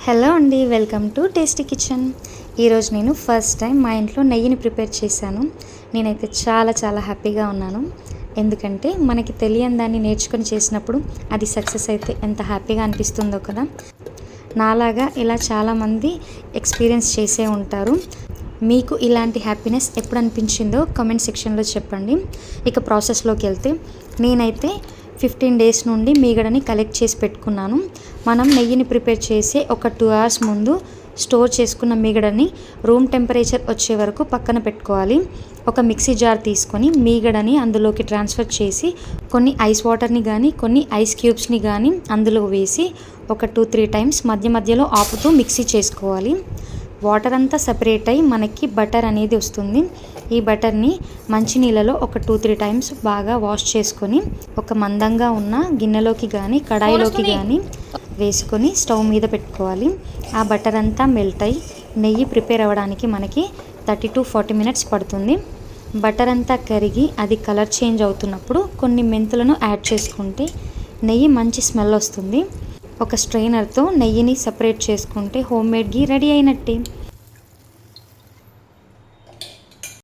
Hello అండి, welcome to tasty kitchen. ఈరోజు నేను ఫస్ట్ టైం మా ఇంట్లో నెయ్యిని ప్రిపేర్ చేశాను. నేనైతే చాలా హ్యాపీగా ఉన్నాను. ఎందుకంటే మనకి తెలియని దాన్ని నేర్చుకొని చేసినప్పుడు అది సక్సెస్ అయితే ఎంత హ్యాపీగా అనిపిస్తుందో కదా. నాలాగా ఇలా చాలామంది ఎక్స్పీరియన్స్ చేసే ఉంటారు. మీకు ఇలాంటి హ్యాపీనెస్ ఎప్పుడు అనిపించిందో కామెంట్ సెక్షన్లో చెప్పండి. ఇక ప్రాసెస్లోకి వెళ్తే నేనైతే 15 days నుండి మీగడని కలెక్ట్ చేసి పెట్టుకున్నాను. మనం నెయ్యిని ప్రిపేర్ చేసి ఒక 2 hours ముందు స్టోర్ చేసుకున్న మీగడని రూమ్ టెంపరేచర్ వచ్చే వరకు పక్కన పెట్టుకోవాలి. ఒక మిక్సీ జార్ తీసుకొని మీగడని అందులోకి ట్రాన్స్ఫర్ చేసి కొన్ని ఐస్ వాటర్ని కానీ కొన్ని ఐస్ క్యూబ్స్ని కానీ అందులో వేసి ఒక 2-3 times మధ్యలో ఆపుతూ మిక్సీ చేసుకోవాలి. వాటర్ అంతా సపరేట్ అయ్యి మనకి బటర్ అనేది వస్తుంది. ఈ బటర్ని మంచినీళ్ళలో ఒక 2-3 times బాగా వాష్ చేసుకొని ఒక మందంగా ఉన్న గిన్నెలోకి కానీ కడాయిలోకి కానీ వేసుకొని స్టవ్ మీద పెట్టుకోవాలి. ఆ బటర్ అంతా మెల్ట్ అయ్యి నెయ్యి ప్రిపేర్ అవ్వడానికి మనకి 30-40 minutes పడుతుంది. బటర్ అంతా కరిగి అది కలర్ చేంజ్ అవుతున్నప్పుడు కొన్ని మెంతులను యాడ్ చేసుకుంటే నెయ్యి మంచి స్మెల్ వస్తుంది. ఒక స్ట్రైనర్తో నెయ్యిని సపరేట్ చేసుకుంటే హోమ్ మేడ్ ఘీ రెడీ అయినట్టే.